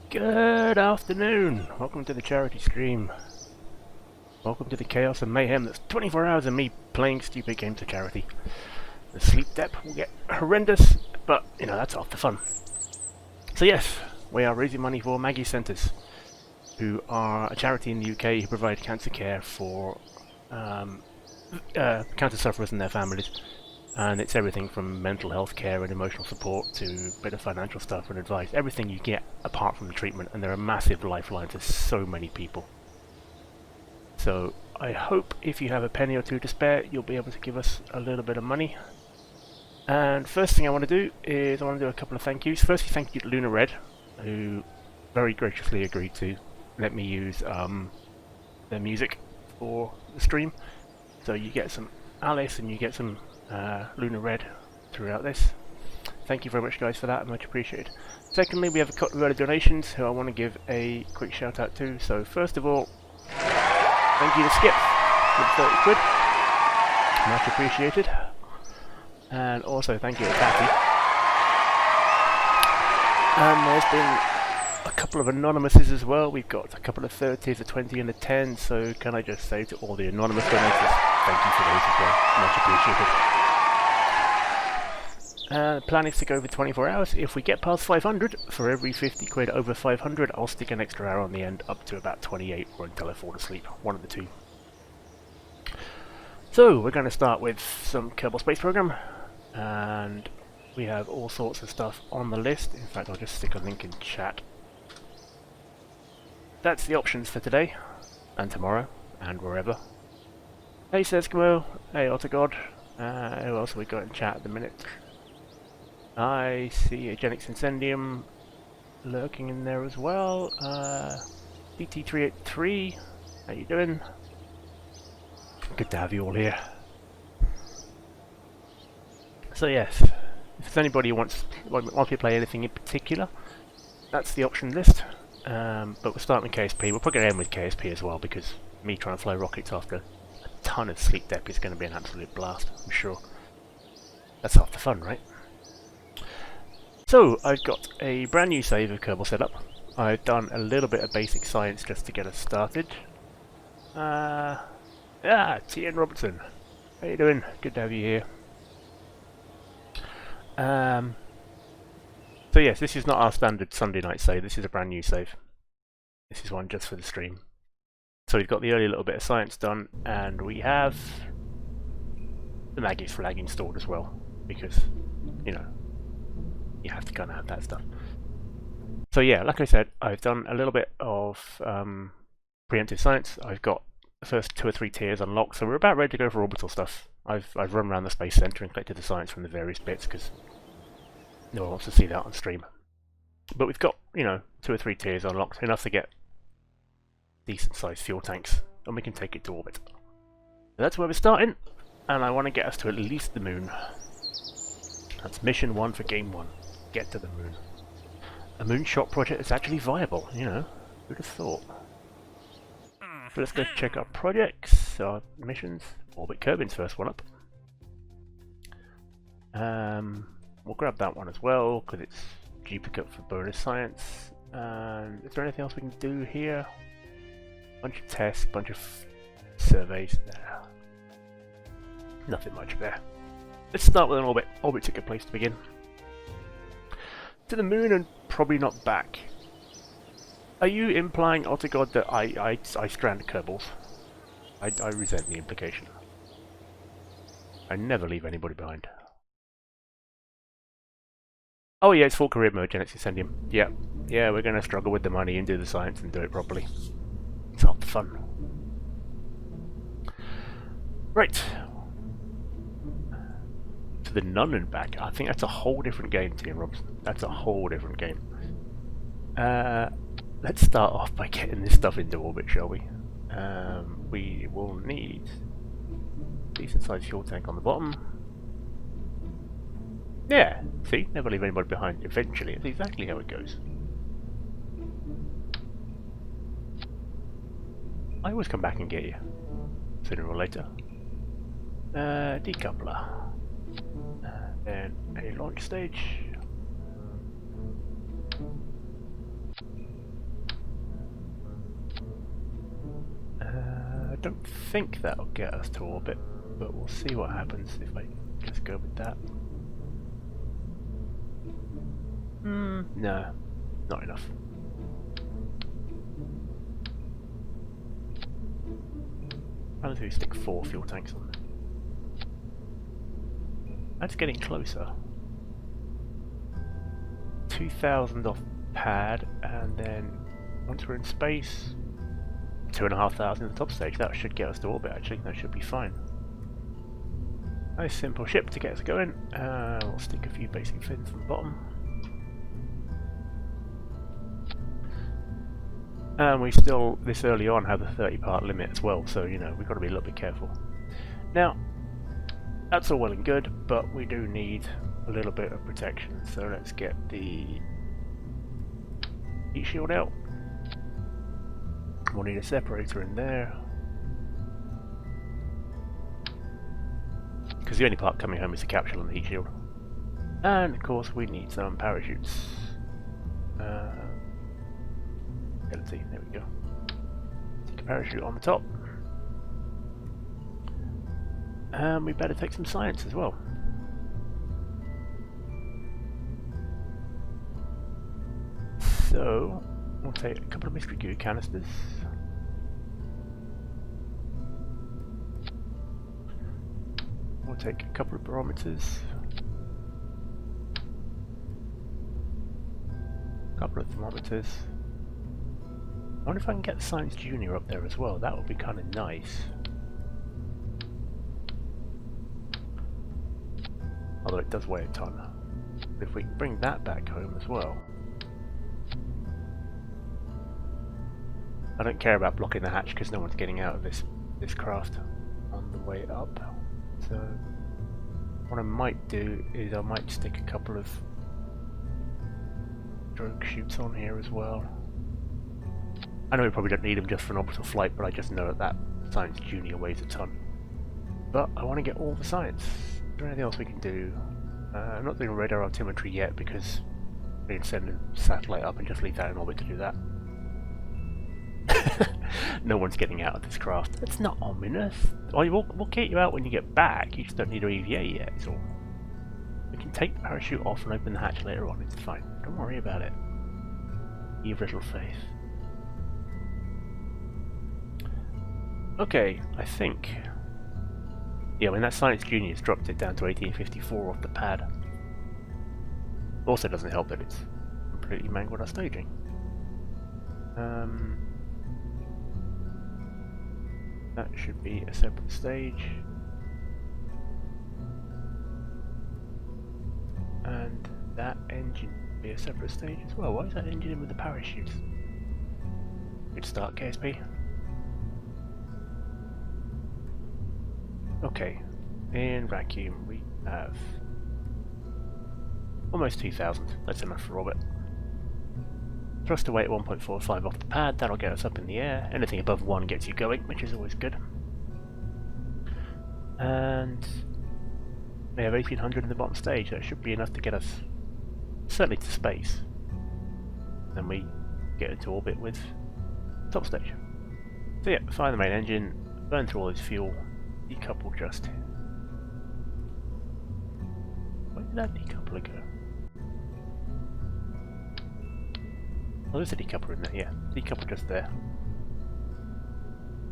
Good afternoon! Welcome to the charity stream. Welcome to the chaos and mayhem that's 24 hours of me playing stupid games of charity. The sleep depth will get horrendous, but, you know, that's half the fun. So yes, we are raising money for Maggie Centres, who are a charity in the UK who provide cancer care for cancer sufferers and their families. And it's everything from mental health care and emotional support to a bit of financial stuff and advice. Everything you get apart from the treatment, and they're a massive lifeline to so many people. So I hope if you have a penny or two to spare, you'll be able to give us a little bit of money. And first thing I want to do is I want to do a couple of thank yous. Firstly, thank you to Luna Red, who very graciously agreed to let me use their music for the stream. So you get some Alice and you get some Luna Red throughout this. Thank you very much, guys, for that. Much appreciated. Secondly, we have a couple of other donations who I want to give a quick shout out to. So first of all, thank you to Skip with 30 quid. Much appreciated. And also thank you to Tatty. And there's been a couple of anonymouses as well. We've got a couple of 30s, a 20 and a 10. So can I just say to all the anonymous donators, thank you for those as well. Much appreciated. The plan is to go over 24 hours. If we get past 500, for every 50 quid over 500, I'll stick an extra hour on the end, up to about 28, or until I fall asleep. One of the two. So, we're going to start with some Kerbal Space Program, and we have all sorts of stuff on the list. In fact, I'll just stick a link in chat. That's the options for today, and tomorrow, and wherever. Hey Seskimo, hey Ottergod, who else have we got in chat at the minute? I see a Genix Incendium lurking in there as well. DT383, how you doing? Good to have you all here. So yes, if there's anybody who wants to play anything in particular, that's the option list. But we're starting with KSP. We're probably going to end with KSP as well, because me trying to fly rockets after a ton of sleep depth is going to be an absolute blast, I'm sure. That's half the fun, right? So, I've got a brand new save of Kerbal set up. I've done a little bit of basic science just to get us started. T.N. Robertson. How you doing? Good to have you here. So yes, this is not our standard Sunday night save, this is a brand new save. This is one just for the stream. So we've got the early little bit of science done, and we have the Maggie's flag installed as well, because, you know, you have to kind of have that stuff. So yeah, like I said, I've done a little bit of preemptive science. I've got the first 2 or 3 tiers unlocked, so we're about ready to go for orbital stuff. I've run around the Space Center and collected the science from the various bits, because no one wants to see that on stream. But we've got, you know, 2 or 3 tiers unlocked, enough to get decent sized fuel tanks, and we can take it to orbit. So that's where we're starting, and I want to get us to at least the moon. That's mission 1 for game 1. Get to the moon. A moonshot project is actually viable, you know. Who'd have thought? So let's go check our projects, our missions. Orbit Kerbin's first one up. We'll grab that one as well, because it's duplicate for bonus science. And is there anything else we can do here? Bunch of tests, bunch of surveys. Nothing much there. Let's start with an orbit. Orbit's a good place to begin. To the moon and probably not back. Are you implying, Ottergod, that I strand Kerbals? I resent the implication. I never leave anybody behind. Oh yeah, it's full career mode, Genix Incendium. Yeah, we're going to struggle with the money and do the science and do it properly. It's half the fun. Right. To the Nun and back. I think that's a whole different game, T.N. Robson. That's a whole different game. Let's start off by getting this stuff into orbit, shall we? We will need a decent sized fuel tank on the bottom. Yeah, see? Never leave anybody behind. Eventually, it's exactly how it goes. I always come back and get you, sooner or later. Decoupler. Then a launch stage. don't think that'll get us to orbit, but we'll see what happens if I just go with that. No, not enough. How do we stick 4 fuel tanks on? That's getting closer. 2,000 off pad, and then once we're in space, 2,500 in the top stage. That should get us to orbit actually, that should be fine. Nice simple ship to get us going. We'll stick a few basic fins on the bottom. And we still, this early on, have a 30-part limit as well, so you know, we've got to be a little bit careful. Now, that's all well and good, but we do need a little bit of protection, so let's get the heat shield out. We'll need a separator in there, because the only part coming home is the capsule and the heat shield. And of course we need some parachutes. Let's see, there we go. Take a parachute on the top. And we better take some science as well. So, we'll take a couple of mystery goo canisters. We'll take a couple of barometers. A couple of thermometers. I wonder if I can get the Science Junior up there as well. That would be kind of nice. Although it does weigh a ton. But if we can bring that back home as well. I don't care about blocking the hatch because no one's getting out of this craft on the way up. So what I might do is I might stick a couple of drogue chutes on here as well. I know we probably don't need them just for an orbital flight, but I just know that Science Junior weighs a ton. But I want to get all the science. Is there anything else we can do? I'm not doing radar altimetry yet because we can send a satellite up and just leave that in orbit to do that. No one's getting out of this craft. That's not ominous. We'll get you out when you get back. You just don't need an EVA yet, is all. We can take the parachute off and open the hatch later on. It's fine. Don't worry about it. You've little faith. Okay, I think. Yeah, when that Science Junior's dropped it down to 1854 off the pad. Also doesn't help that it's completely mangled our staging. That should be a separate stage. And that engine will be a separate stage as well. Why is that engine in with the parachutes? Good start, KSP. Okay, in vacuum we have almost 2,000. That's enough for orbit. Thruster weight 1.45 off the pad, that'll get us up in the air. Anything above 1 gets you going, which is always good. And we have 1,800 in the bottom stage, that should be enough to get us certainly to space. Then we get into orbit with top stage. So yeah, fire the main engine, burn through all this fuel, decouple just. Where did that decoupler go? Oh, there's a decoupler in there, yeah. Decouple just there.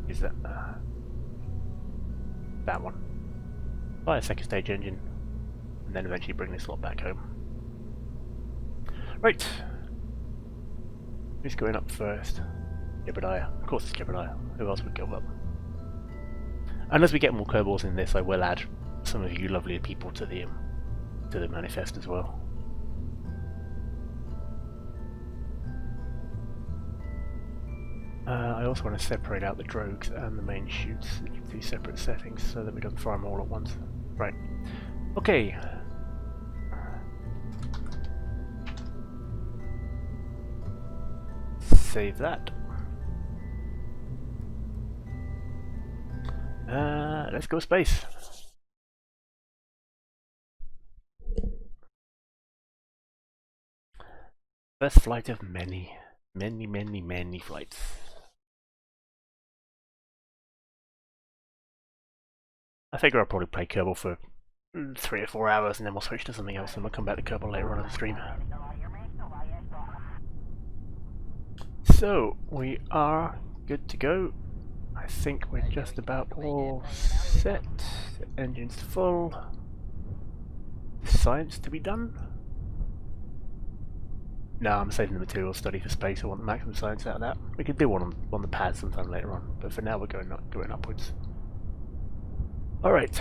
Is that that one? Fire second stage engine, and then eventually bring this lot back home. Right. Who's going up first? Jebediah. Of course it's Jebediah. Who else would go up? And as we get more Kerbals in this, I will add some of you lovely people to the manifest as well. I also want to separate out the drogues and the main chutes into 2 separate settings so that we don't fire them all at once. Right. Okay. Save that. Let's go space. First flight of many flights. I figure I'll probably play Kerbal for 3 or 4 hours and then we'll switch to something else and we'll come back to Kerbal later on in the stream. So, we are good to go. I think we're just about all set. The engine's full. Science to be done? No, I'm saving the material study for space. I want the maximum science out of that. We could do one on the pad sometime later on, but for now we're going upwards. Alright,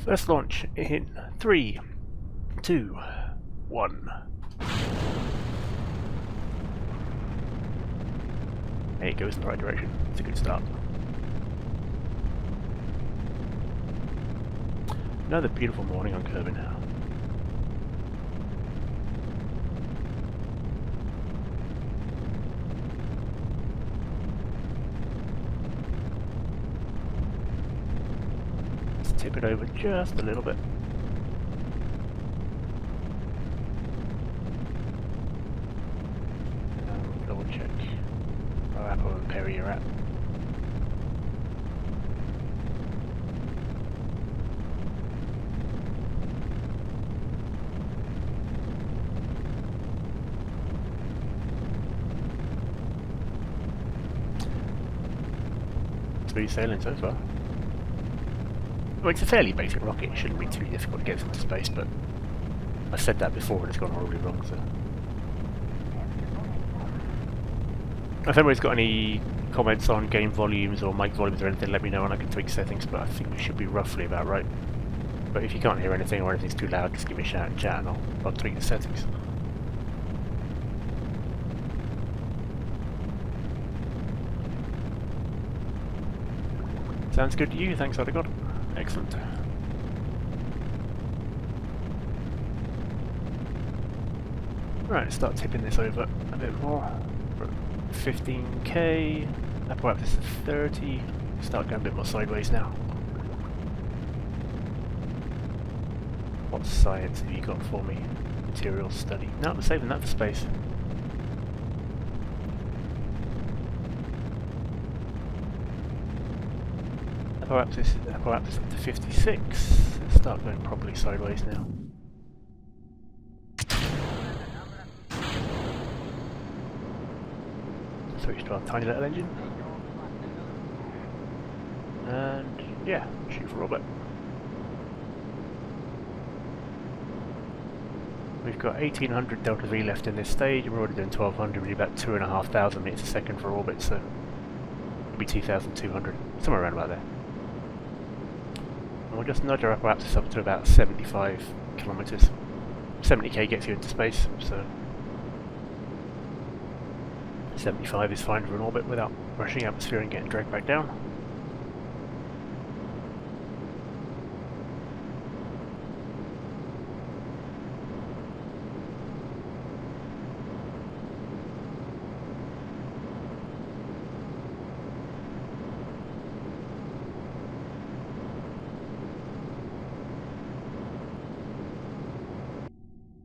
first launch in 3, 2, 1. There it goes in the right direction. It's a good start. Another beautiful morning on Kerbal now. Let's tip it over just a little bit. Double check how Apple and Perry are at. Smooth sailing so far. Well, it's a fairly basic rocket, it shouldn't be too difficult to get into space, but I said that before and it's gone horribly wrong, so... If anybody's got any comments on game volumes or mic volumes or anything, let me know and I can tweak settings, but I think we should be roughly about right. But if you can't hear anything or anything's too loud, just give me a shout in chat and I'll tweak the settings. Sounds good to you, thanks Odegaard. Excellent. Right, start tipping this over a bit more. 15k, Apple this is 30, start going a bit more sideways now. What science have you got for me? Material study. No, I'm saving that for space. Perhaps this is up to 56. Let's start going properly sideways now. Switch to our tiny little engine. And yeah, shoot for orbit. We've got 1800 delta V left in this stage, and we're already doing 1200, really about 2,500 meters a second for orbit, so it'll be 2,200, somewhere around about there. And we'll just nudge our apparatus up to about 75 kilometers. 70k gets you into space, so 75 is fine for an orbit without rushing atmosphere and getting dragged back down.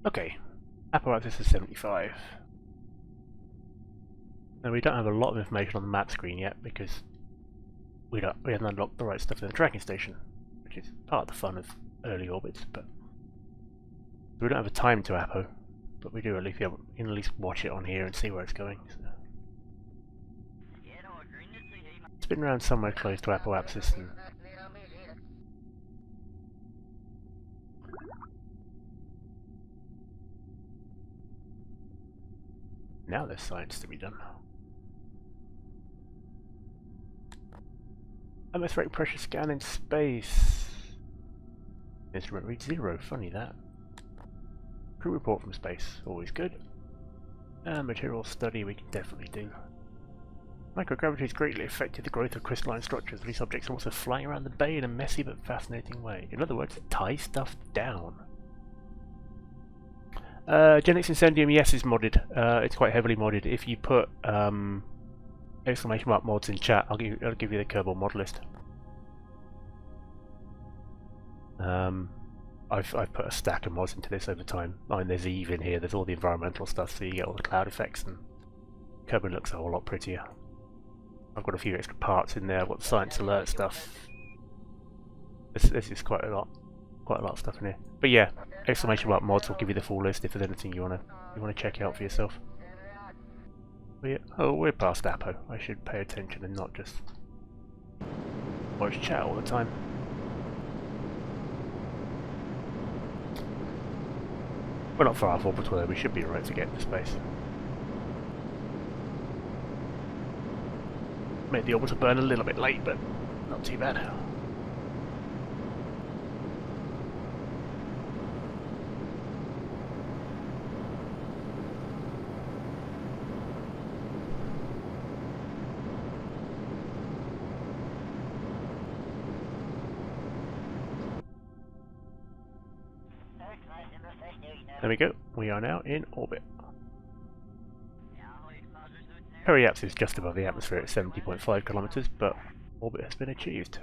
Okay, apparatus is 75. Now we don't have a lot of information on the map screen yet because we haven't unlocked the right stuff in the tracking station, which is part of the fun of early orbits. But we don't have a time to Apo, but we do at least can at least watch it on here and see where it's going. So. It's been around somewhere close to Apoapsis and now there's science to be done. Atmospheric pressure scan in space. Instrument reads 0, funny that. Crew report from space, always good. Material study we can definitely do. Microgravity has greatly affected the growth of crystalline structures. These objects are also flying around the bay in a messy but fascinating way. In other words, tie stuff down. Genix Incendium, yes, is modded. It's quite heavily modded. If you put exclamation mark mods in chat, I'll give you the Kerbal mod list. I've put a stack of mods into this over time. I mean, there's Eve in here. There's all the environmental stuff, so you get all the cloud effects, and Kerbal looks a whole lot prettier. I've got a few extra parts in there. I've got the science alert stuff. This is quite a lot of stuff in here. But yeah, exclamation mark mods will give you the full list if there's anything you wanna check out for yourself. But yeah, oh, we're past Apo. I should pay attention and not just watch chat all the time. We're not far off orbital though, we should be alright to get into space. Made the orbital burn a little bit late, but not too bad. There we go, we are now in orbit. Periapsis is just above the atmosphere at 70.5 kilometers, but orbit has been achieved.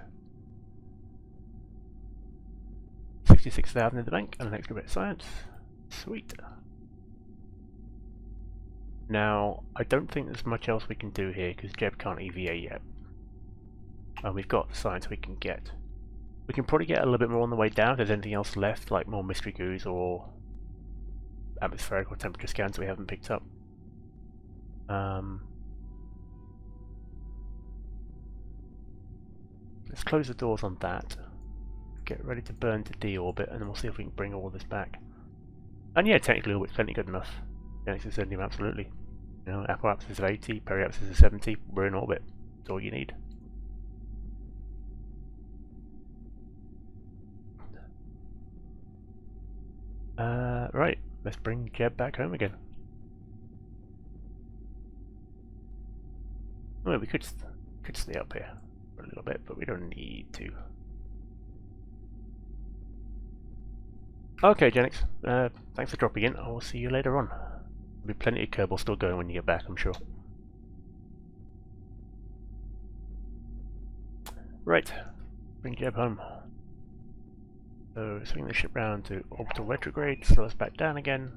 66,000 in the bank and an extra bit of science. Sweet. Now, I don't think there's much else we can do here because Jeb can't EVA yet. And we've got the science we can get. We can probably get a little bit more on the way down if there's anything else left, like more mystery goos or atmospheric or temperature scans we haven't picked up. Let's close the doors on that. Get ready to burn to D-orbit, and then we'll see if we can bring all this back. And yeah, technically orbit's plenty good enough. Genesis is sending absolutely. You know, Apoapsis is at 80, Periapsis is at 70, we're in orbit. That's all you need. Right, let's bring Jeb back home again. Well, we could stay up here for a little bit, but we don't need to. Okay, Genix, thanks for dropping in. I will see you later on. There'll be plenty of Kerbal still going when you get back, I'm sure. Right, bring Jeb home. So swing the ship round to orbital retrograde, slow us back down again.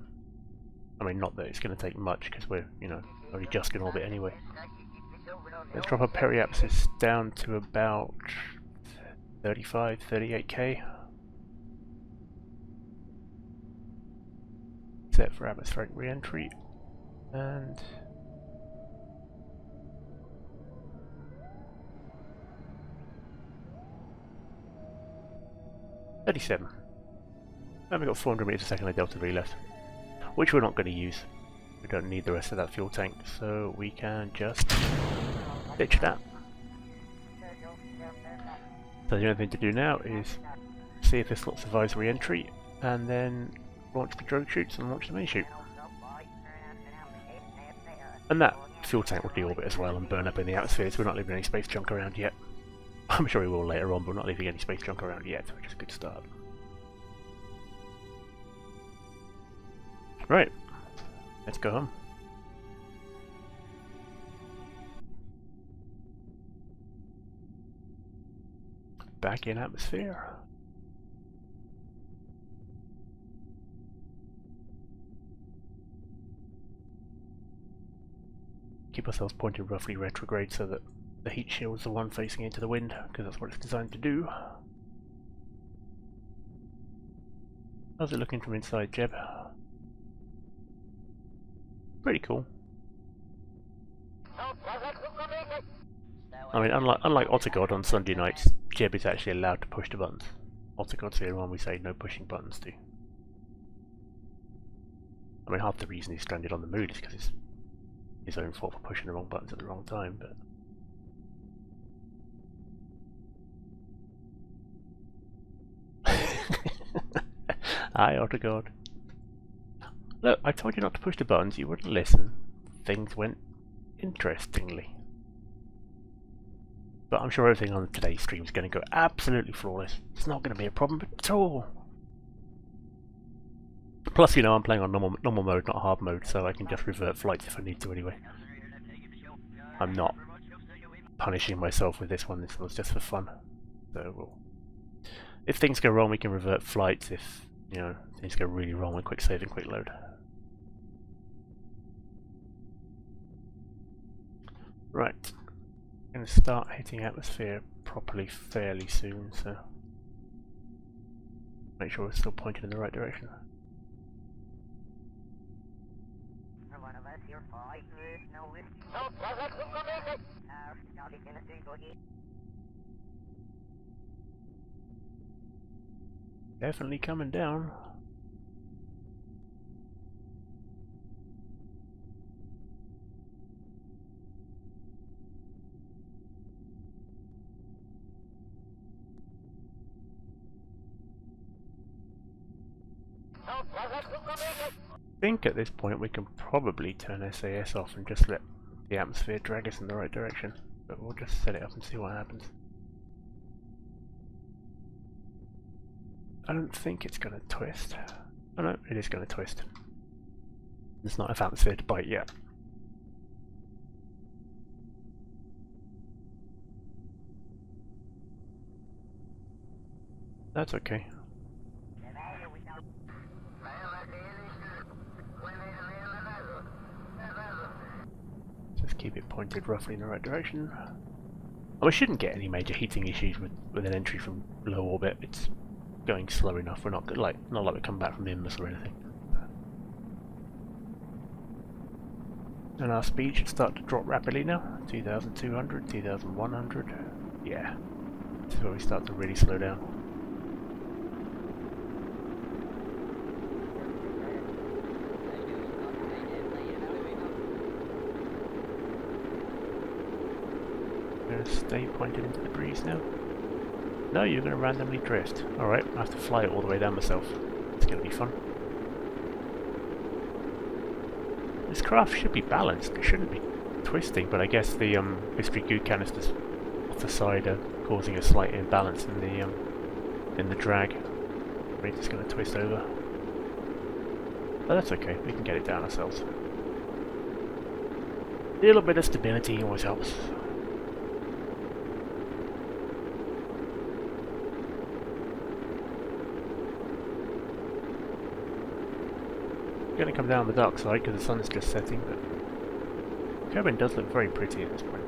I mean, not that it's going to take much because we're, you know, only just in orbit anyway. Let's drop our Periapsis down to about 35, 38k. Set for atmospheric re-entry. And 37. And we've got 400 meters a second of delta V left, which we're not going to use. We don't need the rest of that fuel tank, so we can just ditch that. So the only thing to do now is see if this lot survives re-entry, and then launch the drogue chutes and launch the mini chute. And that fuel tank will deorbit as well and burn up in the atmosphere, so we're not leaving any space junk around yet. I'm sure we will later on, but we're not leaving any space junk around yet, which is a good start. Right, let's go home. Back in atmosphere. Keep ourselves pointed roughly retrograde so that the heat shield's the one facing into the wind, because that's what it's designed to do. How's it looking from inside, Jeb? Pretty cool. I mean, unlike Ottergod on Sunday nights, Jeb is actually allowed to push the buttons. Ottergod's the only one we say no pushing buttons to. I mean, half the reason he's stranded on the moon is because it's his own fault for pushing the wrong buttons at the wrong time, but... Hi, Ottergod. Look, I told you not to push the buttons, you wouldn't listen. Things went interestingly. But I'm sure everything on today's stream is going to go absolutely flawless. It's not going to be a problem at all. Plus, you know, I'm playing on normal mode, not hard mode, so I can just revert flights if I need to anyway. I'm not punishing myself with this one, this was just for fun. So, if things go wrong, we can revert flights. If, you know, things go really wrong, we quick save and quick load. Right. I'm going to start hitting atmosphere properly fairly soon, so Make sure we're still pointed in the right direction. Definitely coming down. I think at this point we can probably turn SAS off and just let the atmosphere drag us in the right direction, but we'll just set it up and see what happens. I don't think it's going to twist. Oh no, it is going to twist. There's not enough atmosphere to bite yet. That's okay. Just keep it pointed roughly in the right direction. And we shouldn't get any major heating issues with an entry from low orbit. It's going slow enough. We're not like we're coming back from the Imbus or anything. And our speed should start to drop rapidly now. 2,200, 2,100. Yeah, this is where we start to really slow down. Stay pointed into the breeze now. No, you're going to randomly drift. Alright, I have to fly it all the way down myself. It's going to be fun. This craft should be balanced. It shouldn't be twisting, but I guess the mystery goo canisters off the side are causing a slight imbalance in the drag. It's just going to twist over. But that's okay. We can get it down ourselves. A little bit of stability always helps. Going to come down the dark side because the sun is just setting, but Kerbal does look very pretty at this point.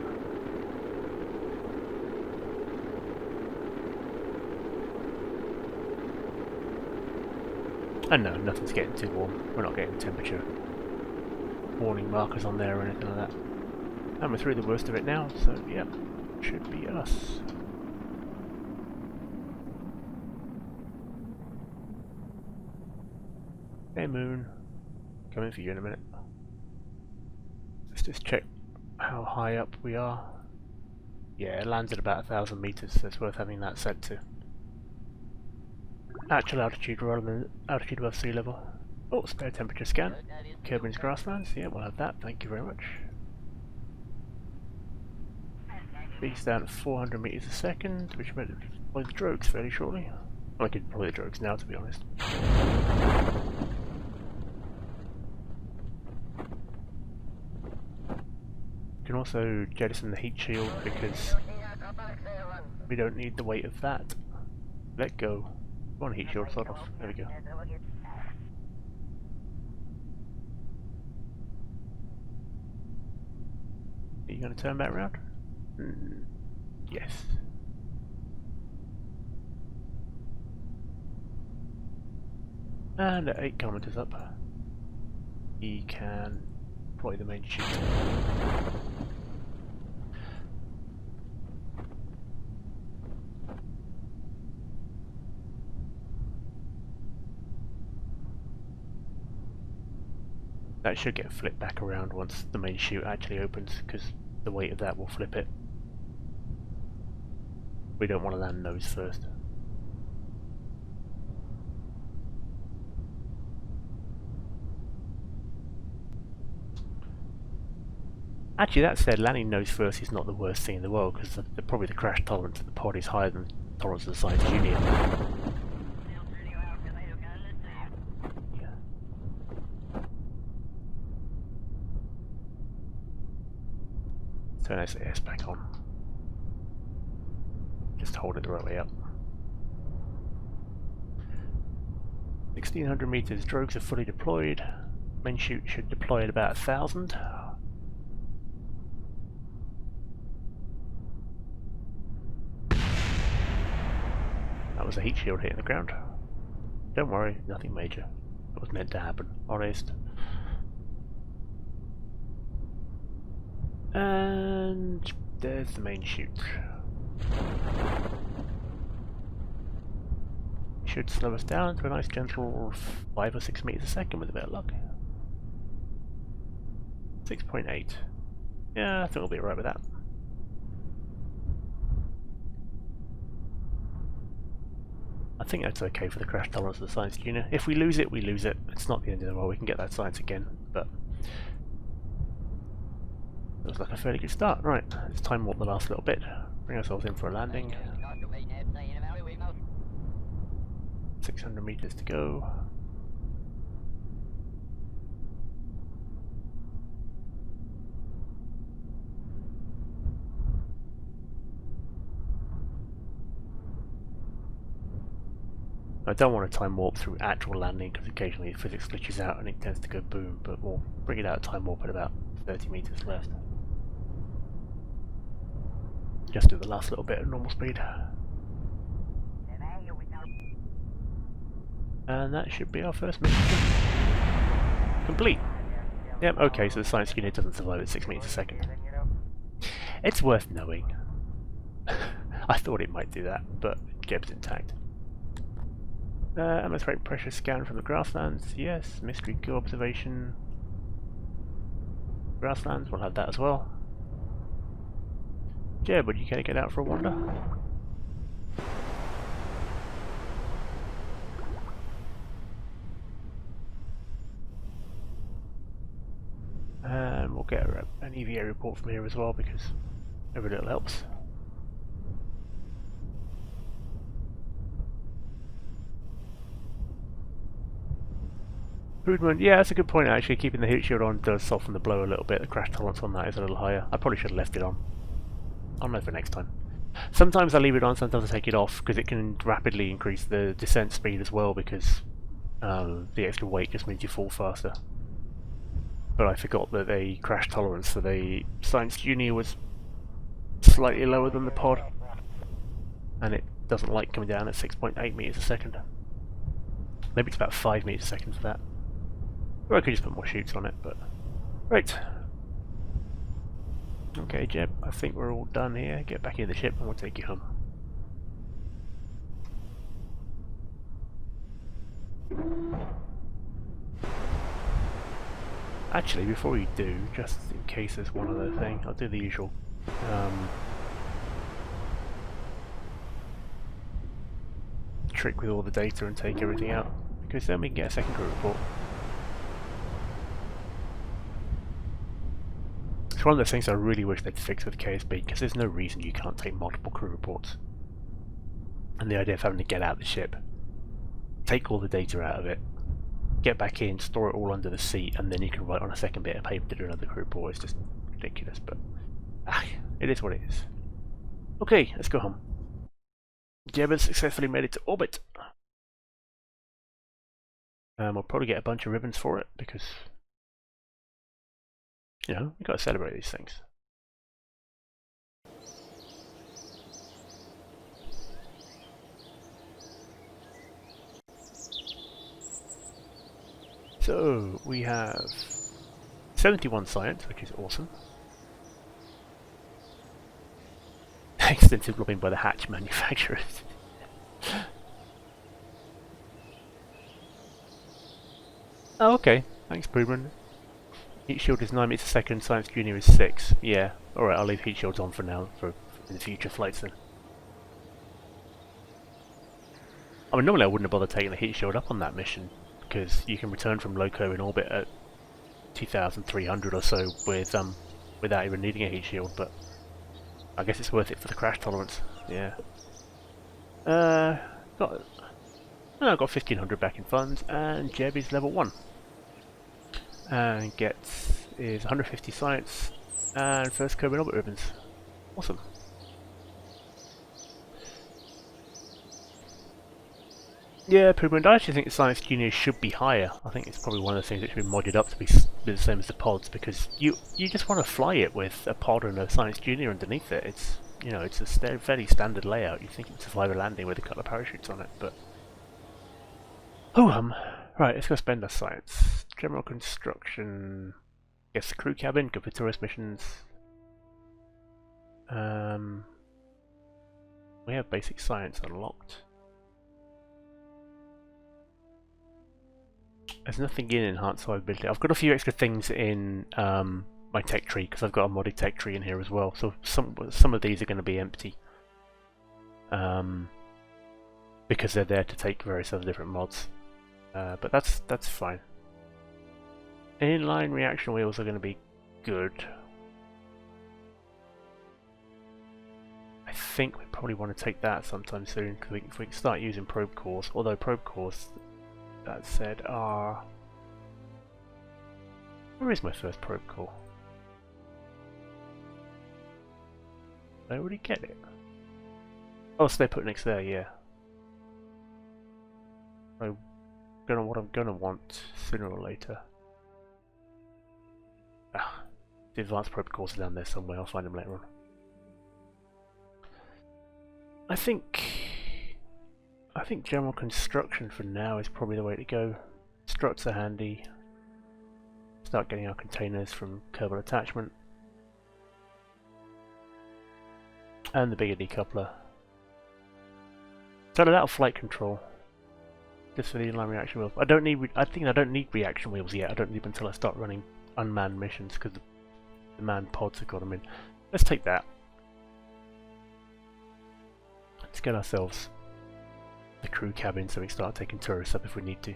And no, nothing's getting too warm. We're not getting temperature warning markers on there or anything like that. And we're through the worst of it now, so yeah, should be us. Hey Moon. Coming for you in a minute. Let's just check how high up we are. Yeah, it lands at about 1,000 meters, so it's worth having that set to actual altitude rather than altitude above sea level. Oh, spare temperature scan. Kerbal's grasslands. Yeah, we'll have that. Thank you very much. Speed's down at 400 meters a second, which meant to deploy the drogues fairly shortly. Well, I could deploy the drogues now, to be honest. We can also jettison the heat shield because we don't need the weight of that. Let go. Go on, heat shield, sort off. There we go. Are you going to turn back around? Yes. And at 8 kilometers up, he can deploy the main chute. That should get flipped back around once the main chute actually opens, because the weight of that will flip it. We don't want to land nose first. Actually, that said, landing nose first is not the worst thing in the world, because probably the crash tolerance of the pod is higher than the tolerance of the Science Junior. Turn SAS back on. Just hold it the right way up. 1,600 meters, drogues are fully deployed. Main chute should deploy at about 1,000. That was a heat shield hitting the ground. don't worry, nothing major. It was meant to happen, honest. And there's the main chute. Should slow us down to a nice gentle 5 or 6 meters a second with a bit of luck. 6.8. Yeah, I think we'll be alright with that. I think that's okay for the crash tolerance of the Science Junior. If we lose it, we lose it. It's not the end of the world, we can get that science again, but looks like a fairly good start. Right, let's time warp the last little bit. Bring ourselves in for a landing. 600 meters to go. I don't want to time warp through actual landing because occasionally physics glitches out and it tends to go boom, but we'll bring it out time warp at about 30 meters left. Just do the last little bit at normal speed. And that should be our first mission complete. Yep, okay, so the science unit doesn't survive at 6 meters a second. It's worth knowing. I thought it might do that, but Jeb's intact. Atmospheric pressure scan from the grasslands, yes. Mystery goo observation. Grasslands, we'll have that as well. Jeb, would you care to get out for a wander? And we'll get an EVA report from here as well because every little helps. Prudman, yeah, that's a good point actually. Keeping the heat shield on does soften the blow a little bit. The crash tolerance on that is a little higher. I probably should have left it on. I'll know for next time. Sometimes I leave it on, sometimes I take it off because it can rapidly increase the descent speed as well because the extra weight just means you fall faster. But I forgot that the crash tolerance for the Science Junior was slightly lower than the pod, and it doesn't like coming down at 6.8 meters a second. Maybe it's about 5 meters a second for that. Or I could just put more chutes on it, but... Right. Okay, Jeb, I think we're all done here. Get back in the ship and we'll take you home. Actually, before you do, just in case there's one other thing, I'll do the usual. Trick with all the data and take everything out, because then we can get a second crew report. It's one of those things I really wish they'd fix with KSB, because there's no reason you can't take multiple crew reports. And the idea of having to get out the ship, take all the data out of it, get back in, store it all under the seat, and then you can write on a second bit of paper to do another crew report. It's just ridiculous, but it is what it is. Okay, let's go home. Jeb has successfully made it to orbit. We'll probably get a bunch of ribbons for it because, you know, you've got to celebrate these things. So we have 71 science, which is awesome. Extensive lobbying by the hatch manufacturers. Oh, okay. Thanks, Prudman. Heat shield is 9 meters a second, Science Junior is 6. Yeah, alright, I'll leave heat shields on for now, for in the future flights then. I mean, normally I wouldn't have bothered taking the heat shield up on that mission, because you can return from loco in orbit at 2,300 or so with without even needing a heat shield, but I guess it's worth it for the crash tolerance. Yeah. I've got 1,500 back in funds, and Jeb is level 1. And gets is 150 science and first Kerbal orbit ribbons. Awesome. Yeah, Puma, I actually think the Science Junior should be higher. I think it's probably one of the things that should be modded up to be the same as the pods, because you just want to fly it with a pod and a Science Junior underneath it. It's, you know, it's a fairly standard layout. You think it would survive a landing with a couple of parachutes on it, but Ho-hum. Right, let's go spend our science. General construction. Guess the crew cabin, good for tourist missions. We have basic science unlocked. There's nothing in enhanced survivability. I've got a few extra things in my tech tree because I've got a modded tech tree in here as well. So some of these are going to be empty because they're there to take various other different mods. But that's fine. Inline reaction wheels are going to be good. I think we probably want to take that sometime soon because we can start using probe cores. Although probe cores, that said, are... Where is my first probe core? Did I already get it? Oh, so they put next there, yeah. What I'm gonna want sooner or later. Ah, the advanced probe cores are down there somewhere. I'll find them later on. I think general construction for now is probably the way to go. Struts are handy. Start getting our containers from Kerbal attachment. And the bigger decoupler. So that'll flight control. Just for the inline reaction wheels. I think I don't need reaction wheels yet. I don't need them until I start running unmanned missions because the manned pods have got them in. Let's take that. Let's get ourselves the crew cabin so we can start taking tourists up if we need to.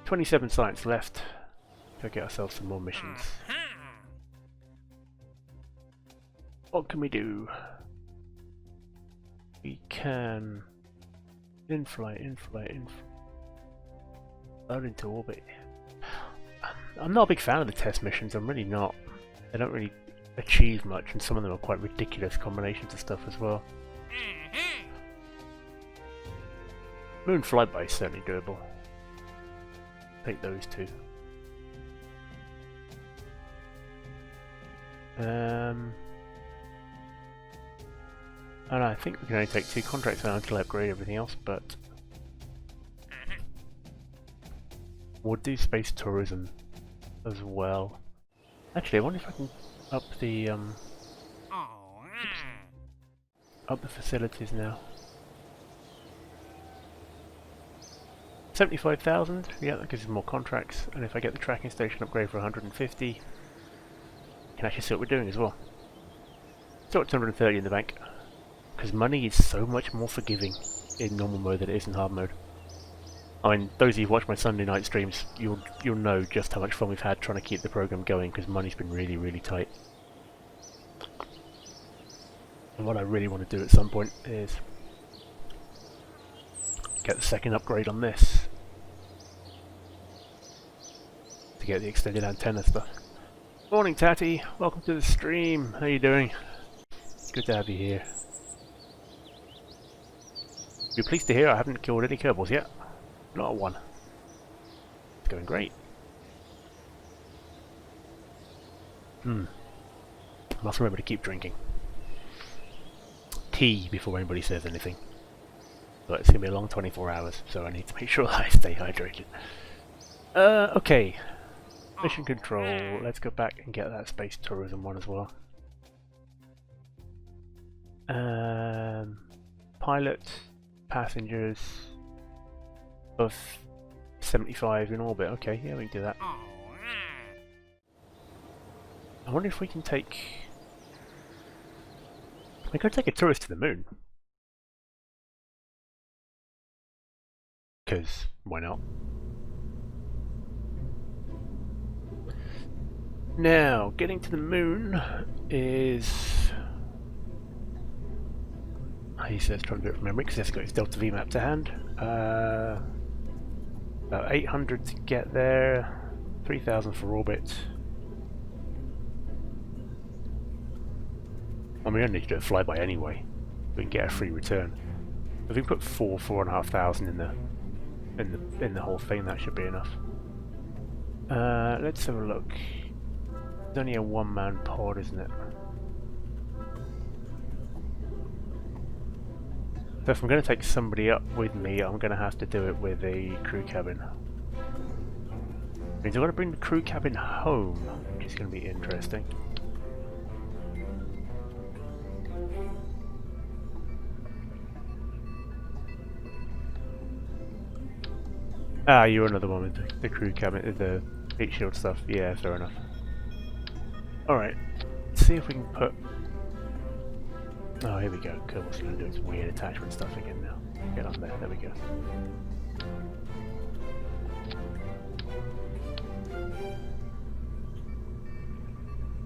27 science left. Go get ourselves some more missions. What can we do? We can in-flight, load into orbit. I'm not a big fan of the test missions, I'm really not. They don't really achieve much and some of them are quite ridiculous combinations of stuff as well. Moon flyby is certainly doable. Take those two. And I think we can only take 2 contracts now until I upgrade everything else, but we'll do space tourism as well. Actually, I wonder if I can up the facilities now. 75,000, yeah, that gives us more contracts, and if I get the tracking station upgrade for 150, I can actually see what we're doing as well. So it's 230 in the bank, because money is so much more forgiving in normal mode than it is in hard mode. I mean, those of you who watch my Sunday night streams, you'll know just how much fun we've had trying to keep the program going, because money's been really, really tight. And what I really want to do at some point is get the second upgrade on this to get the extended antenna stuff. Morning Tatty, welcome to the stream. How you doing? Good to have you here. You're pleased to hear I haven't killed any Kerbals yet. Not a one. It's going great. Must remember to keep drinking tea before anybody says anything. But it's going to be a long 24 hours, so I need to make sure that I stay hydrated. Okay. Mission control. Let's go back and get that space tourism one as well. Pilot, passengers, of 75 in orbit. Okay, yeah, we can do that. I wonder if we can take... We could take a tourist to the moon. Because, why not? Now, getting to the moon is... He says trying to do it from memory because he's got his Delta V map to hand. About 800 to get there, 3,000 for orbit. I mean, we don't need to do a flyby anyway. We can get a free return. If we put 4,500 in the whole thing, that should be enough. Let's have a look. It's only a one-man pod, isn't it? So if I'm going to take somebody up with me, I'm going to have to do it with a crew cabin. Means I've got to bring the crew cabin home, which is going to be interesting. Ah, you're another one with the crew cabin, the heat shield stuff. Yeah, fair enough. Alright, let's see if we can put... Oh, here we go. Kerbal's going to do its weird attachment stuff again now. Get on there, there we go.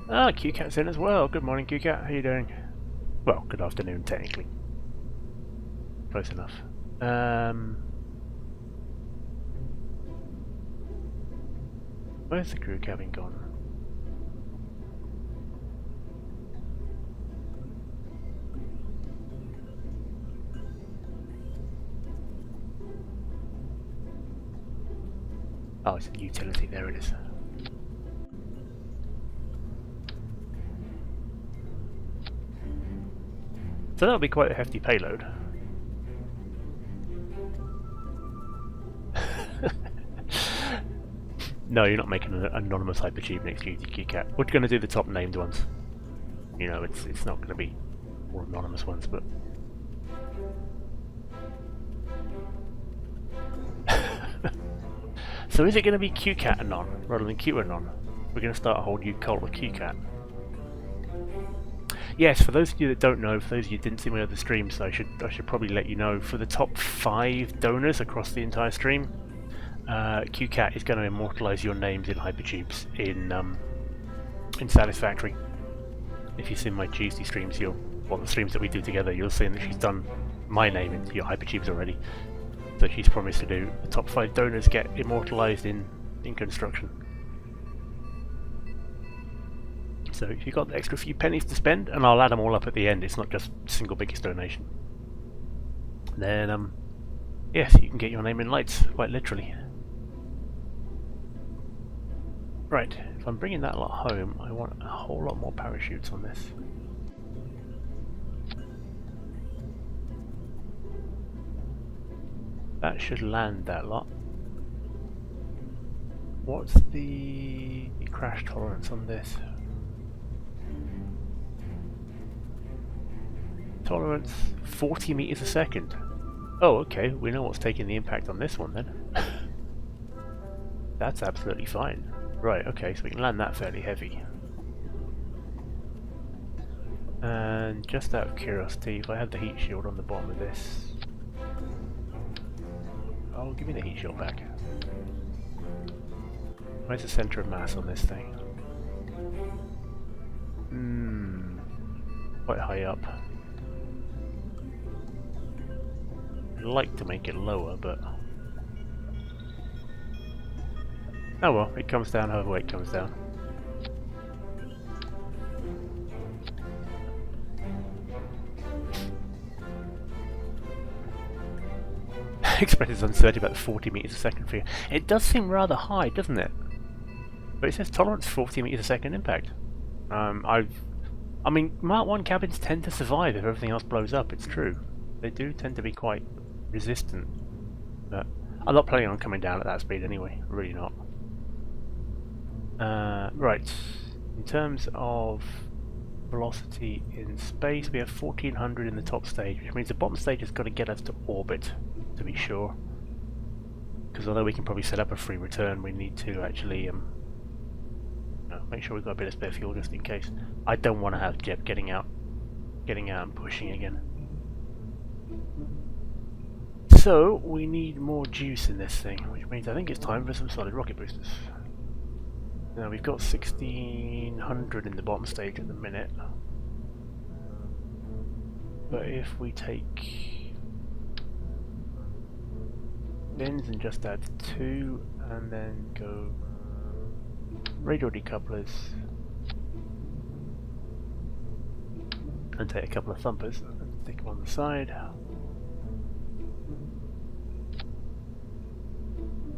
Ah, QCat's in as well. Good morning, QCat. How you doing? Well, good afternoon, technically. Close enough. Where's the crew cabin gone? Oh, it's a utility. There it is. So that'll be quite a hefty payload. No, you're not making an anonymous hypertube next to you, QCat. We're going to do the top named ones. You know, it's not going to be more anonymous ones, but... So is it going to be QCat Anon rather than QAnon? We're going to start a whole new cult of QCat. Yes, for those of you that don't know, for those of you who didn't see my other streams, I should probably let you know, for the top 5 donors across the entire stream, QCat is going to immortalise your names in hypertubes in Satisfactory. If you've seen my Tuesday streams, the streams that we do together, you'll see that she's done my name into your hypertubes already. So she's promised to do the top 5 donors get immortalised in construction. So if you've got the extra few pennies to spend, and I'll add them all up at the end, it's not just single biggest donation. Then yes, you can get your name in lights, quite literally. Right, if I'm bringing that lot home, I want a whole lot more parachutes on this. That should land that lot. What's the crash tolerance on this? Tolerance 40 meters a second. Oh, okay, we know what's taking the impact on this one then. That's absolutely fine. Right, okay, so we can land that fairly heavy. And just out of curiosity, if I had the heat shield on the bottom of this... Oh, give me the heat shield back. Where's the centre of mass on this thing? Quite high up. I'd like to make it lower, but... Oh well, it comes down however way it comes down. Expresses uncertainty about the 40 meters a second figure. It does seem rather high, doesn't it? But it says tolerance 40 meters a second impact. I mean, Mark 1 cabins tend to survive if everything else blows up, it's true. They do tend to be quite resistant. But I'm not planning on coming down at that speed anyway, really not. Right, in terms of velocity in space, we have 1400 in the top stage, which means the bottom stage has got to get us to orbit, to be sure. Because although we can probably set up a free return, we need to actually make sure we've got a bit of spare fuel just in case. I don't want to have Jeb getting out and pushing again. So we need more juice in this thing, which means I think it's time for some solid rocket boosters. Now we've got 1600 in the bottom stage at the minute, but if we take bins and just add 2 and then go radial decouplers and take a couple of thumpers and stick them on the side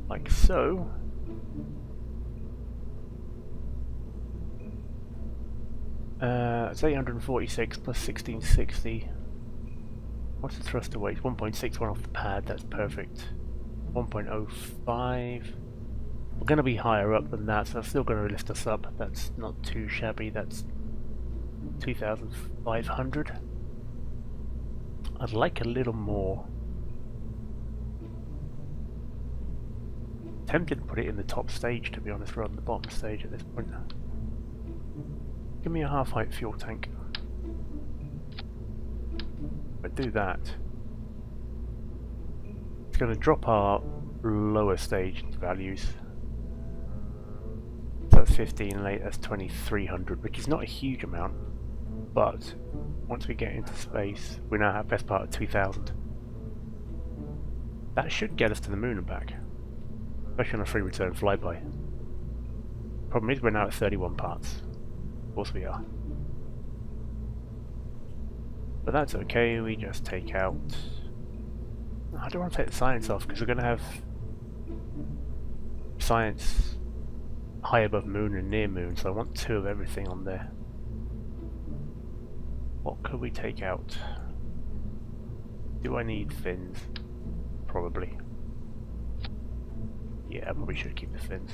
like so. It's 846 plus 1660. What's the thruster weight? 1.61 off the pad, that's perfect. 1.05. We're going to be higher up than that, so that's still going to lift us up. That's not too shabby, that's 2,500. I'd like a little more. Tempted to put it in the top stage, to be honest, rather than the bottom stage at this point. Give me a half-height fuel tank. But do that. It's going to drop our lower stage values. So that's 15 and 8, that's 2,300, which is not a huge amount. But once we get into space, we now have best part of 2,000. That should get us to the moon and back. Especially on a free return flyby. Problem is we're now at 31 parts. Of course we are. But that's okay, we just take out... I don't want to take the science off because we're going to have science high above moon and near moon, so I want 2 of everything on there. What could we take out? Do I need fins? Probably. Yeah, I probably should keep the fins.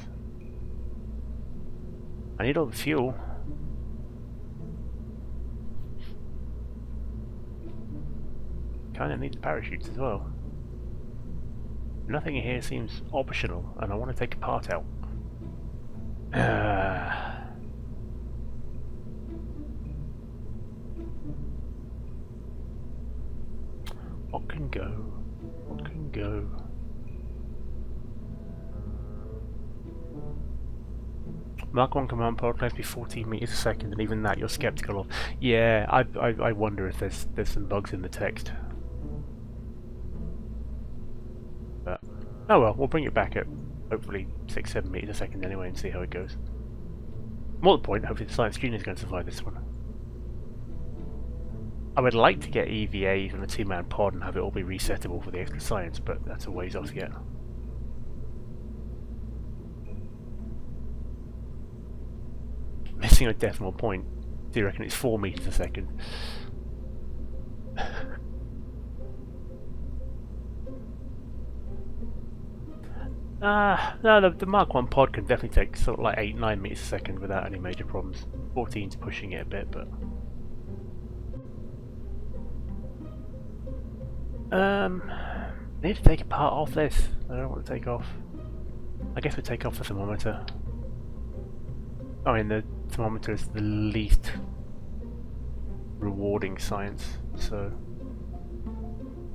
I need all the fuel. Kinda need the parachutes as well. Nothing in here seems optional, and I want to take a part out. What can go? What can go? Mark 1 command pod can be 14 meters a second, and even that you're skeptical of. Yeah, I wonder if there's some bugs in the text. But oh well, we'll bring it back at hopefully 6-7 meters a second anyway and see how it goes. More to the point, hopefully the Science Junior is going to survive this one. I would like to get EVA from the 2-man pod and have it all be resettable for the extra science, but that's a ways off yet. Missing a decimal point. Do you reckon it's 4 meters a second? No, the Mark 1 pod can definitely take sort of like 8-9 meters a second without any major problems. 14's pushing it a bit, but... I need to take a part off this. I don't want to take off. I guess we take off the thermometer. I mean, the thermometer is the least rewarding science, so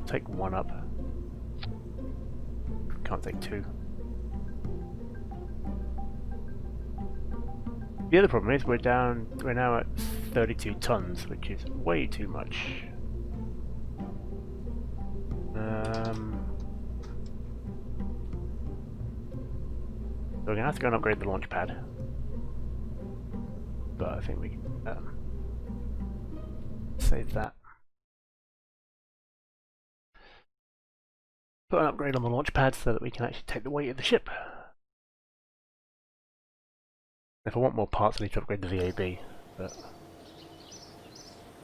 take 1 up. Can't take 2. The other problem is we're now at 32 tons, which is way too much. So we're gonna have to go and upgrade the launch pad. But I think we can save that. Put an upgrade on the launch pad so that we can actually take the weight of the ship. If I want more parts I need to upgrade the VAB, but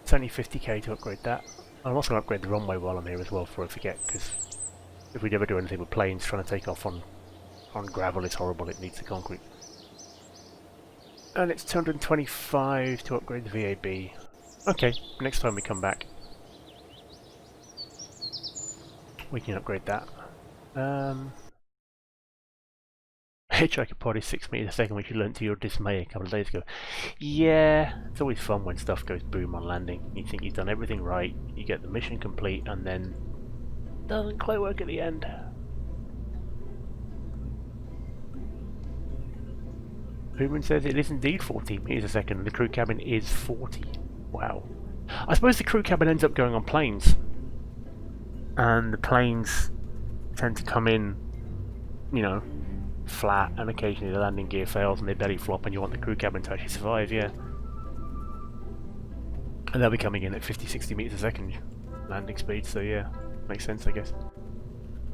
it's only 50k to upgrade that. I'm also going to upgrade the runway while I'm here as well before I forget, because if we ever do anything with planes trying to take off on gravel, it's horrible, it needs the concrete. And it's 225 to upgrade the VAB. Okay, next time we come back we can upgrade that. Hitchhiker pod is 6 meters a second, which you learnt to your dismay a couple of days ago. Yeah, it's always fun when stuff goes boom on landing. You think you've done everything right, you get the mission complete, and then it doesn't quite work at the end. Human says it is indeed 14 meters a second, and the crew cabin is 40. Wow. I suppose the crew cabin ends up going on planes, and the planes tend to come in, you know, flat, and occasionally the landing gear fails and they belly flop, and you want the crew cabin to actually survive, yeah. And they'll be coming in at 50-60 meters a second landing speed, so yeah, makes sense, I guess.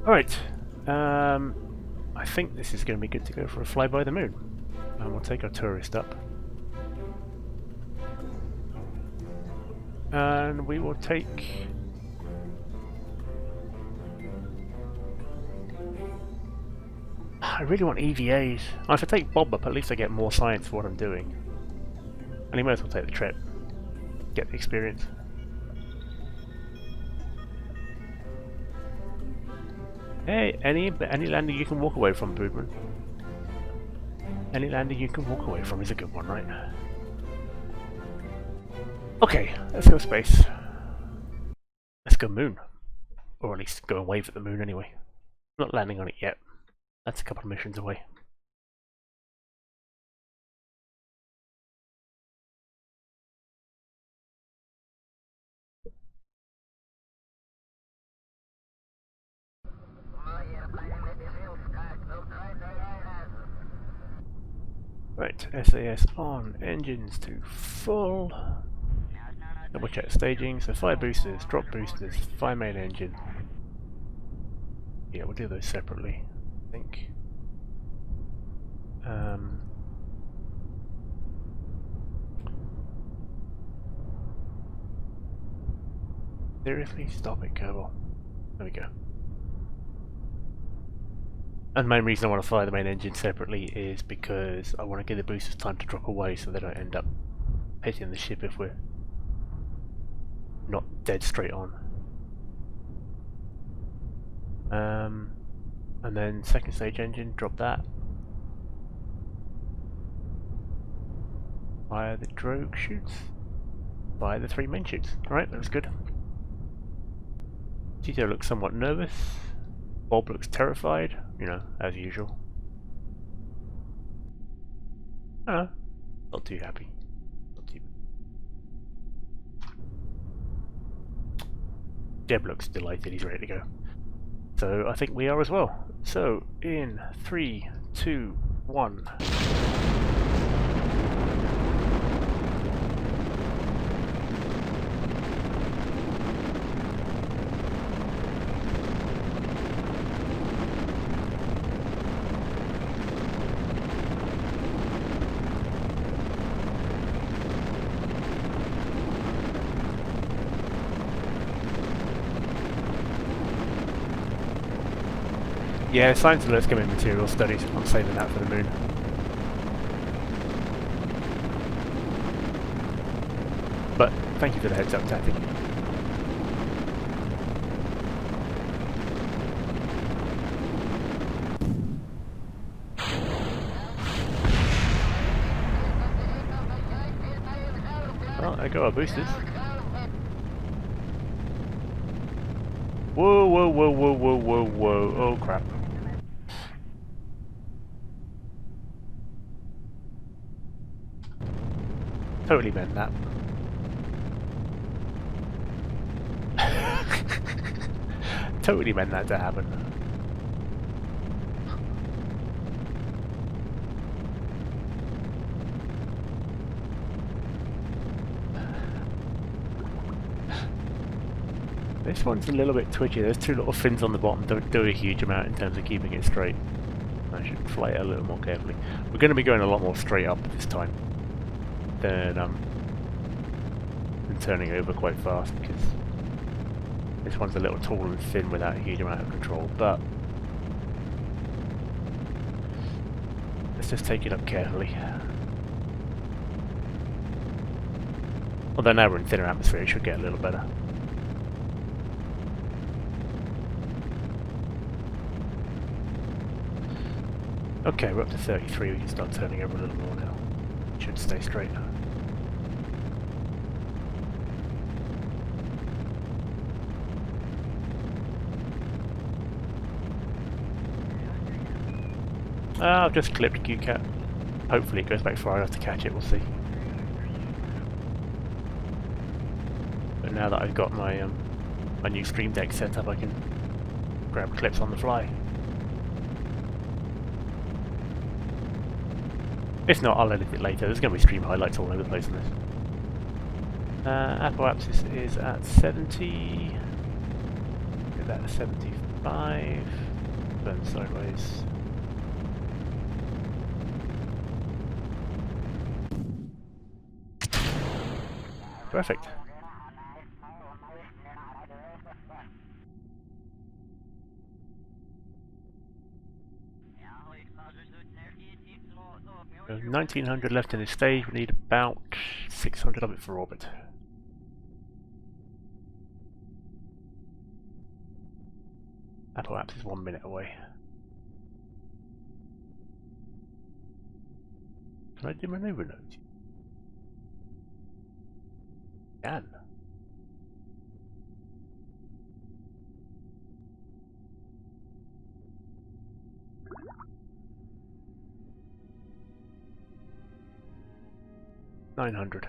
Alright, I think this is going to be good to go for a flyby the moon. And we'll take our tourist up. And we will take I really want EVAs. If I take Bob up, at least I get more science for what I'm doing. And you might as well take the trip. Get the experience. Hey, any landing you can walk away from, Boobman. Any landing you can walk away from is a good one, right? Okay, let's go space. Let's go moon. Or at least go and wave at the moon anyway. Not landing on it yet. That's a couple of missions away. Right, SAS on, engines to full. Double check staging, so fire boosters, drop boosters, fire main engine. Yeah, we'll do those separately, I think. Seriously? Stop it, Kerbal. There we go. And the main reason I want to fire the main engine separately is because I want to give the boosters time to drop away so they don't end up hitting the ship if we're not dead straight on. And then second stage engine, drop that. Fire the drogue chutes. Fire the 3 main chutes. Alright, that was good. Tito looks somewhat nervous. Bob looks terrified, you know, as usual. Not too happy. Not too. Jeb looks delighted, he's ready to go. So I think we are as well. So in 3, 2, 1. Yeah, science alerts come in material studies. I'm saving that for the moon. But thank you for the heads up, Tappy. Well, there go our boosters. Whoa, whoa, whoa, whoa, whoa, whoa, whoa. Oh crap. Totally meant that. Totally meant that to happen. This one's a little bit twitchy. There's 2 little fins on the bottom. Don't do a huge amount in terms of keeping it straight. I should fly it a little more carefully. We're going to be going a lot more straight up this time than turning over quite fast, because this one's a little tall and thin without a huge amount of control. But let's just take it up carefully. Although now we're in thinner atmosphere, it should get a little better. Okay, we're up to 33, we can start turning over a little more now. Should stay straight. I've just clipped QCat. Hopefully it goes back far enough to catch it, we'll see. But now that I've got my my new Stream Deck set up, I can grab clips on the fly. If not, I'll edit it later. There's going to be stream highlights all over the place on this. Apoapsis is at 70. Get that to 75. Burn sideways. Perfect. There's 1900 left in this stage, we need about 600 of it for orbit. Apple Apps is 1 minute away. Can I do maneuver notes? Can. $900.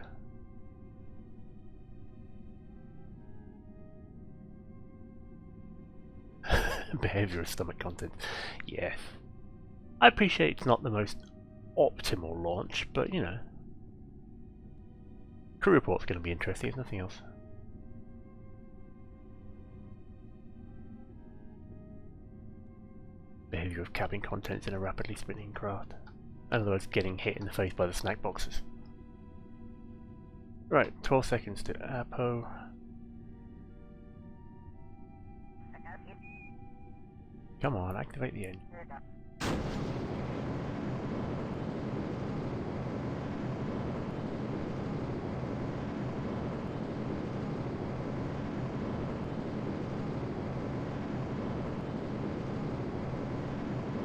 Behaviour of stomach content. Yes. I appreciate it's not the most optimal launch, but you know. Crew report's going to be interesting, if nothing else. Behaviour of cabin contents in a rapidly spinning craft. In other words, getting hit in the face by the snack boxes. Right, 12 seconds to Apo. Come on, activate the engine.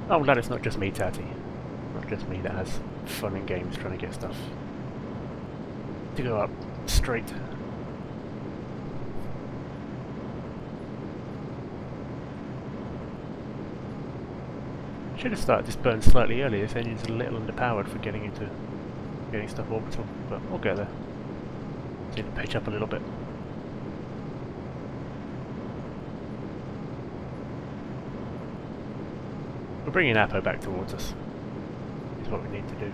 Oh, I'm glad it's not just me, Tatty. Not just me that has fun and games trying to get stuff to go up straight. Should have started this burn slightly earlier. This engine's a little underpowered for getting stuff orbital, but we'll get there. Just need to pitch up a little bit. We're bringing Apo back towards us. Is what we need to do.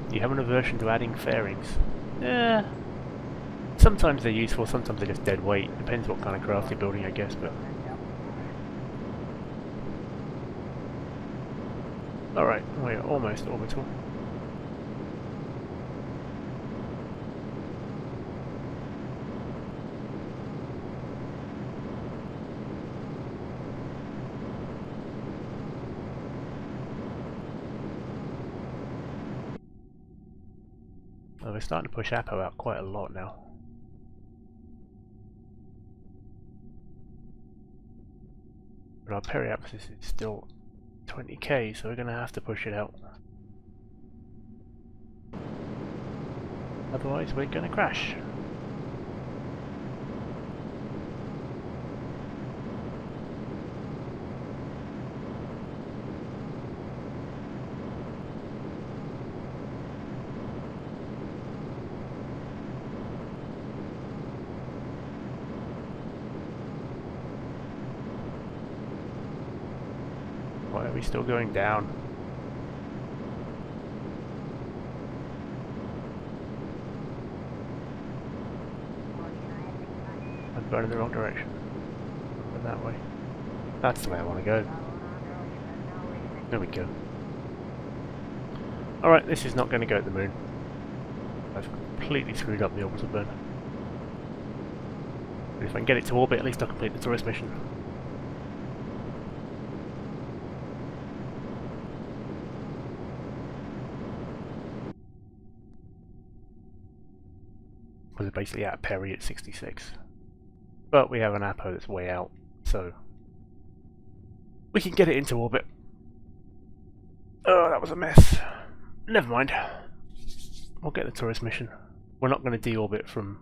You have an aversion to adding fairings? Yeah. Sometimes they're useful, sometimes they're just dead weight. Depends what kind of craft you're building, I guess, but... Alright, we're almost orbital. Oh, we're starting to push Apo out quite a lot now. But our periapsis is still 20k, so we're going to have to push it out. Otherwise we're going to crash. Why are we still going down? I'm going in the wrong direction. Over that way. That's the way I want to go. There we go. Alright, this is not going to go at the moon. I've completely screwed up the orbital burn. But if I can get it to orbit, at least I'll complete the tourist mission. We're basically at peri at 66. But we have an Apo that's way out, so we can get it into orbit. Oh, that was a mess. Never mind. We'll get the tourist mission. We're not going to deorbit from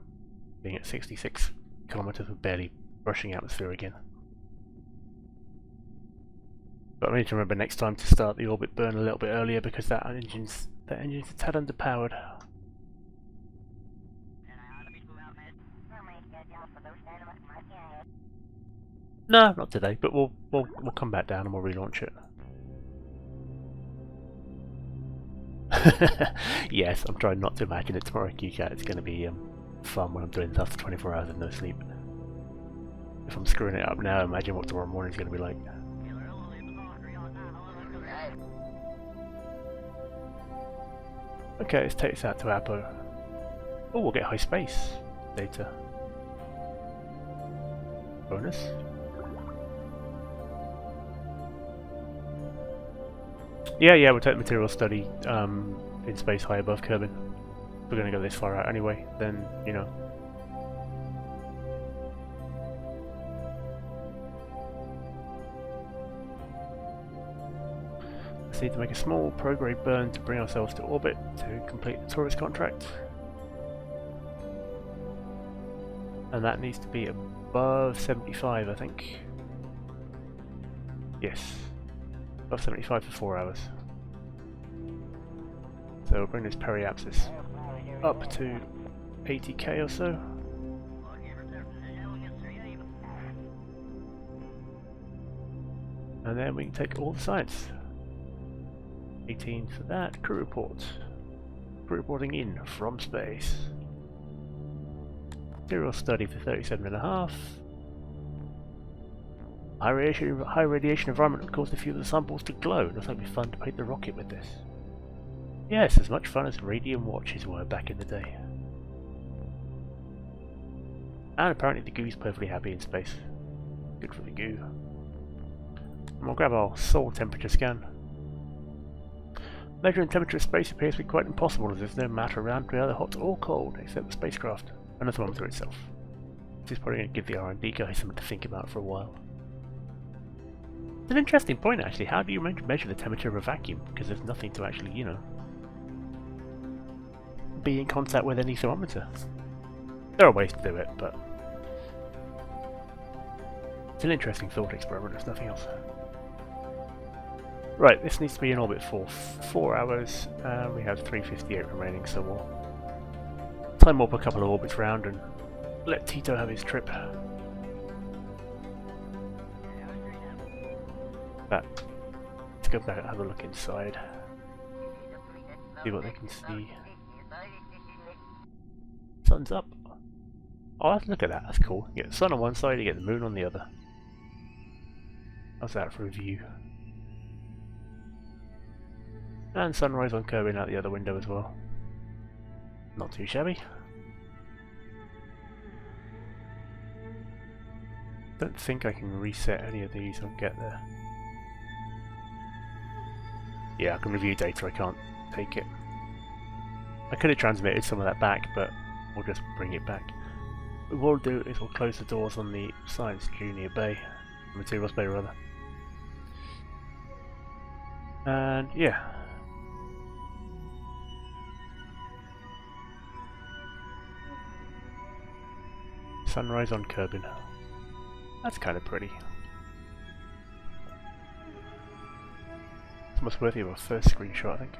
being at 66 kilometers of barely brushing atmosphere again. But I need to remember next time to start the orbit burn a little bit earlier because that engine's a tad underpowered. No, not today, but we'll come back down and we'll relaunch it. Yes, I'm trying not to imagine it tomorrow, QCat. It's going to be fun when I'm doing this after 24 hours of no sleep. If I'm screwing it up now, imagine what tomorrow morning is going to be like. Okay, let's take this out to Apo. Oh, we'll get high space data. Bonus. Yeah, we'll take material study in space high above Kerbal. If we're going to go this far out anyway, then, you know. Let's need to make a small prograde burn to bring ourselves to orbit to complete the tourist contract. And that needs to be above 75, I think. Yes. Above 75 for 4 hours. So we'll bring this periapsis up to 80k or so. And then we can take all the science. 18 for that. Crew report. Crew reporting in from space. Material study for 37.5. High radiation environment would cause a few of the samples to glow. Looks like it'd be fun to paint the rocket with this. Yes, as much fun as radium watches were back in the day. And apparently the goo's perfectly happy in space. Good for the goo. And we'll grab our soul temperature scan. Measuring temperature of space appears to be quite impossible as there's no matter around to be either hot or cold except the spacecraft and the thermometer itself. This is probably going to give the R&D guys something to think about for a while. It's an interesting point actually. How do you measure the temperature of a vacuum? Because there's nothing to actually, you know, be in contact with any thermometer. There are ways to do it, but it's an interesting thought experiment, if nothing else. Right, this needs to be in orbit for 4 hours, and we have 358 remaining, so we'll time warp a couple of orbits round and let Tito have his trip. But let's go back and have a look inside. See what they can see. Sun's up. Oh, let's look at that, that's cool. You get the sun on one side, you get the moon on the other. How's that for a view? And sunrise on Kerbal out the other window as well. Not too shabby. Don't think I can reset any of these and get there. Yeah, I can review data, I can't take it. I could have transmitted some of that back, but we'll just bring it back. What we'll do is we'll close the doors on the Science Junior Bay, Materials Bay rather. And yeah. Sunrise on Kerbal. That's kind of pretty. It's almost worthy of a first screenshot, I think.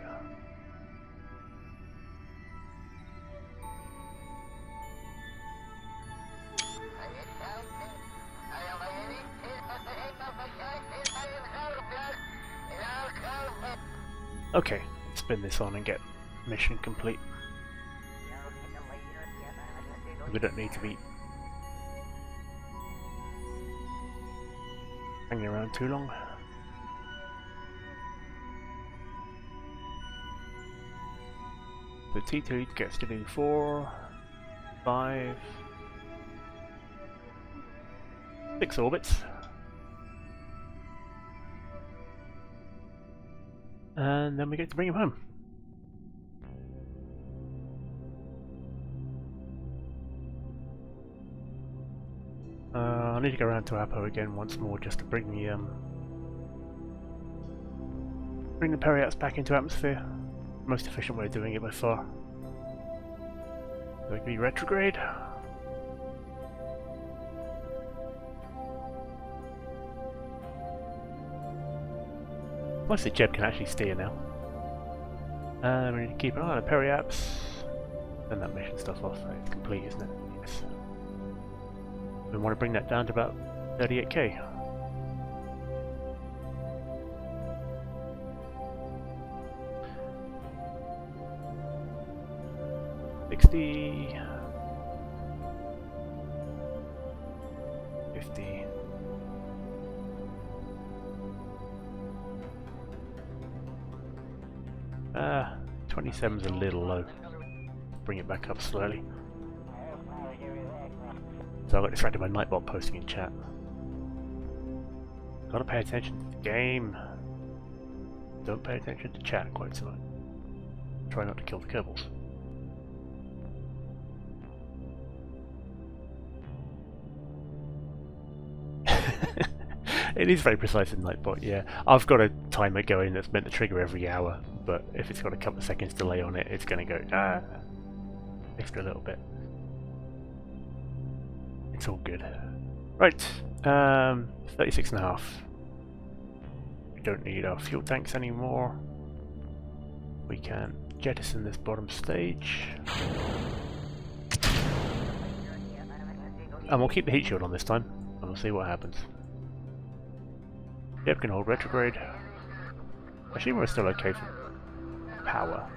Okay, spin this on and get mission complete. We don't need to be hanging around too long. The T2 gets to do 4, 5, 6 orbits. And then we get to bring him home. I need to go around to Apo again once more just to bring the periaps back into atmosphere. Most efficient way of doing it by far. So it can be retrograde. Mostly Jeb can actually steer now. And we need to keep an eye on the periaps. Send that mission stuff off. It's complete, isn't it? Yes. We want to bring that down to about 38k. $60, 50. 27's a little low. Bring it back up slowly. So I got distracted by Nightbot posting in chat. Gotta pay attention to the game. Don't pay attention to chat quite so much. Try not to kill the Kerbals. It is very precise in Nightbot, yeah. I've got a timer going that's meant to trigger every hour, but if it's got a couple of seconds delay on it, it's going to go extra little bit. It's all good. Right, 36.5. We don't need our fuel tanks anymore. We can jettison this bottom stage. And we'll keep the heat shield on this time, and we'll see what happens. Yep, can hold retrograde. Actually, we're still okay for power.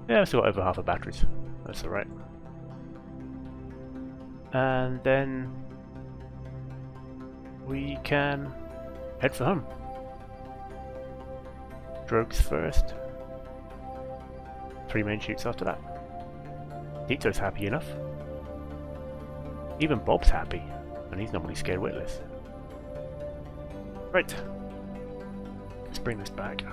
Yeah, we've still got over half of batteries. That's alright. And then we can head for home. Drogues first. 3 main chutes after that. Nito's happy enough. Even Bob's happy, and he's normally scared witless. Right, let's bring this back.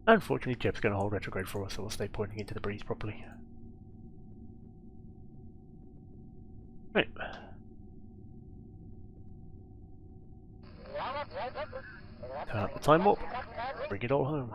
Unfortunately, Jeb's going to hold retrograde for us, so we'll stay pointing into the breeze properly. Right. Turn up the time warp, bring it all home.